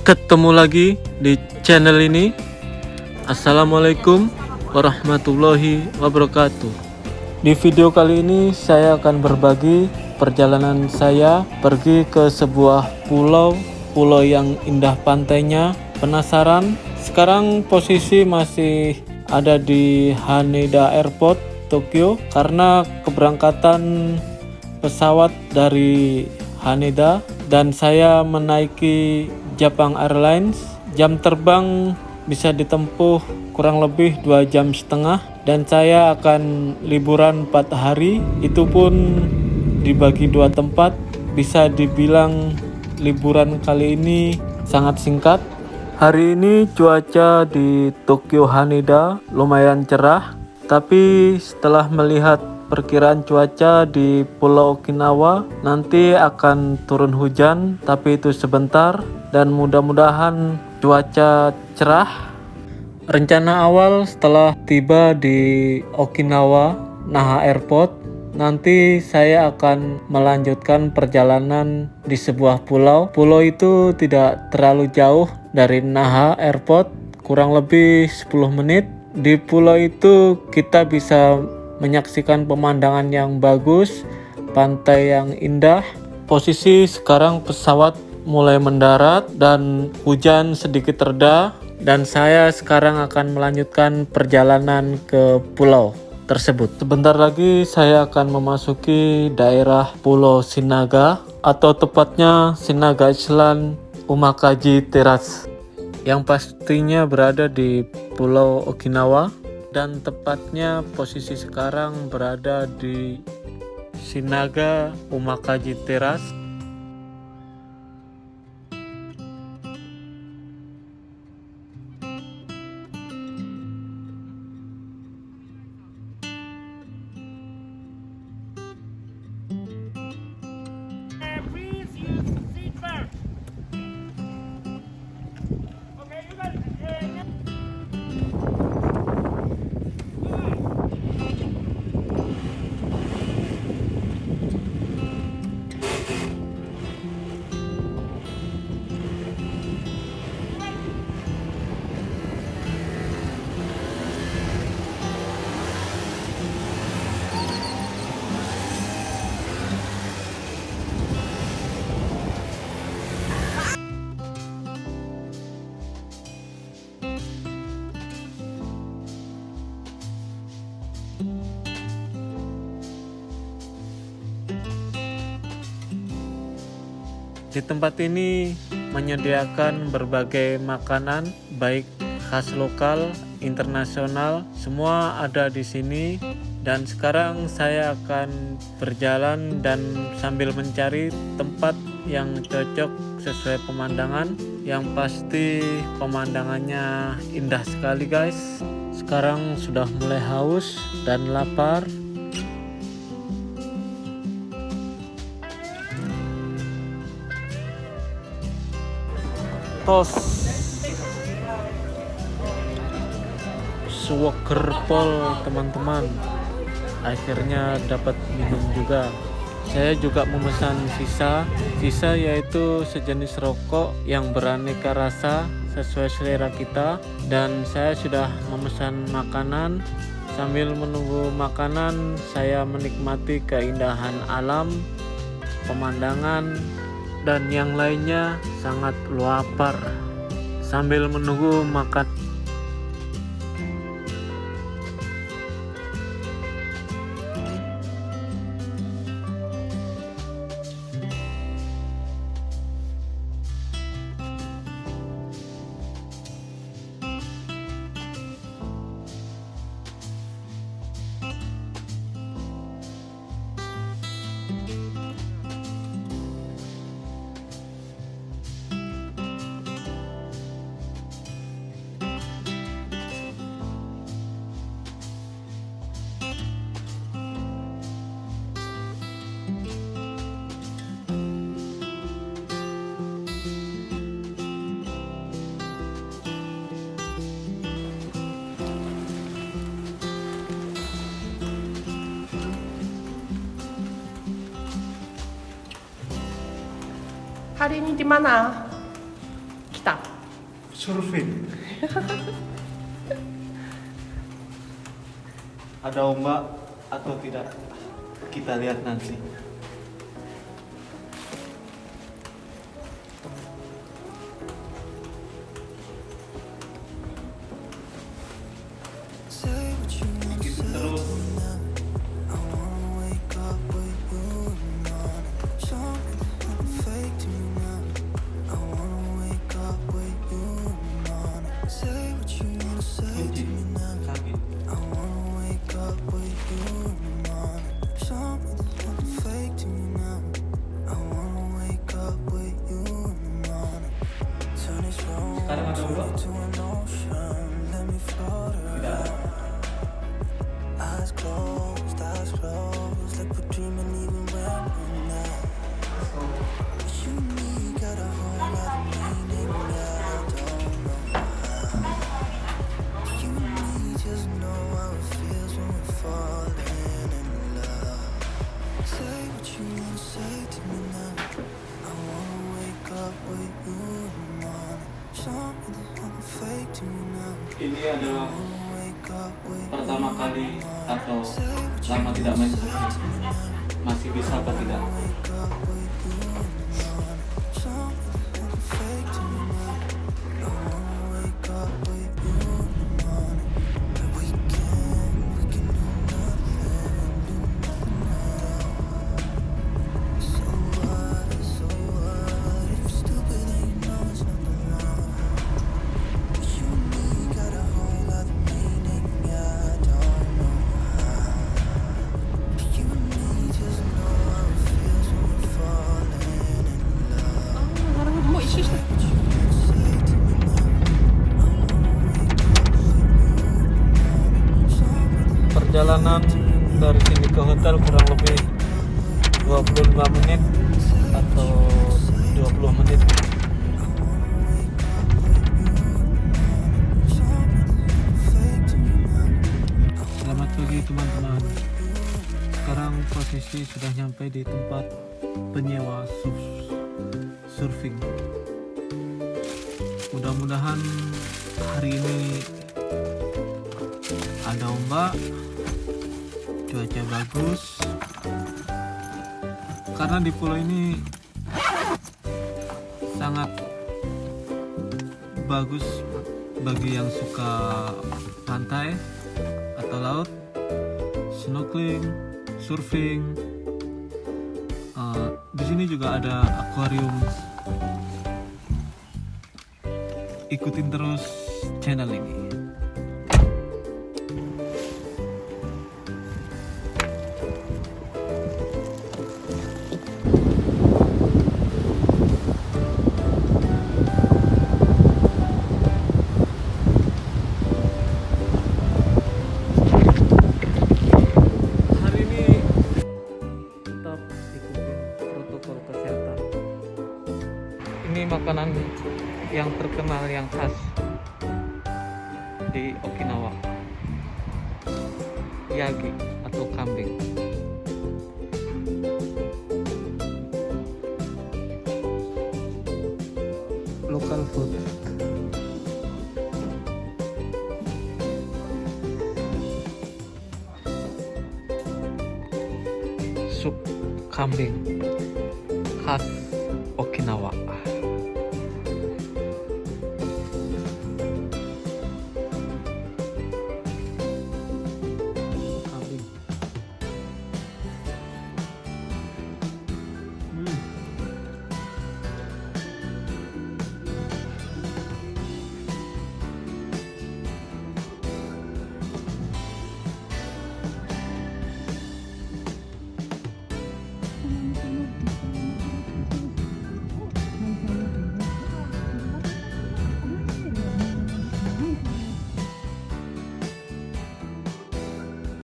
Ketemu lagi di channel ini. Assalamualaikum warahmatullahi wabarakatuh. Di video kali ini saya akan berbagi perjalanan saya pergi ke sebuah pulau yang indah pantainya. Penasaran? Sekarang posisi masih ada di Haneda Airport, Tokyo, karena keberangkatan pesawat dari Haneda dan saya menaiki Japan Airlines. Jam terbang bisa ditempuh kurang lebih 2,5 jam dan saya akan liburan 4 hari, itu pun dibagi 2 tempat. Bisa dibilang liburan kali ini sangat singkat. Hari ini cuaca di Tokyo Haneda lumayan cerah, tapi setelah melihat perkiraan cuaca di Pulau Okinawa nanti akan turun hujan, tapi itu sebentar dan mudah-mudahan cuaca cerah. Rencana awal setelah tiba di Okinawa Naha Airport, nanti saya akan melanjutkan perjalanan di sebuah pulau. Pulau itu tidak terlalu jauh dari Naha Airport, kurang lebih 10 menit. Di pulau itu kita bisa menyaksikan pemandangan yang bagus, pantai yang indah. Posisi sekarang pesawat mulai mendarat dan hujan sedikit reda, dan saya sekarang akan melanjutkan perjalanan ke pulau tersebut. Sebentar lagi saya akan memasuki daerah Pulau Sinaga, atau tepatnya Sinaga Island Umakaji Terrace, yang pastinya berada di Pulau Okinawa, dan tepatnya posisi sekarang berada di Sinaga Umakaji Terrace. Please use seatbelt. Okay, you guys. Di tempat ini menyediakan berbagai makanan, baik khas lokal, internasional, semua ada di sini. Dan sekarang saya akan berjalan dan sambil mencari tempat yang cocok sesuai pemandangan. Yang pasti pemandangannya indah sekali, guys. Sekarang sudah mulai haus dan lapar. Tos Swagerpol, teman-teman, akhirnya dapat minum juga. Saya juga memesan sisa yaitu sejenis rokok yang beraneka rasa sesuai selera kita, dan saya sudah memesan makanan. Sambil menunggu makanan, saya menikmati keindahan alam, pemandangan, dan yang lainnya. Sangat lapar sambil menunggu makan. Hari ini di mana? Kita. surfing. Ada ombak atau tidak? Kita lihat nanti. Ikuti terus. Kunci kaki. Sekarang ada ombak? Tidak ada. Eyes closed, like we're dreaming even when we're not. You and me got a whole lot of meaning, yeah, I don't know why. You and me just know how it feels when we're falling in love. Say what you wanna say to me now. I wanna wake up with you in the morning. Show me that I'm fake to me now. Ini adalah Wake up with pertama kali atau lama tidak main surfing. Masih bisa apa tidak? Perjalanan dari sini ke hotel kurang lebih 25 menit atau 20 menit. Selamat pagi teman-teman. Sekarang posisi sudah nyampe di tempat penyewa surfing. Mudah-mudahan hari ini ada ombak, cuaca bagus, karena di pulau ini sangat bagus bagi yang suka pantai atau laut, snorkeling, surfing. Di sini juga ada akuarium. Ikutin terus channel ini. Ini makanan yang terkenal yang khas di Okinawa, yagi atau kambing. Local food. Sup kambing khas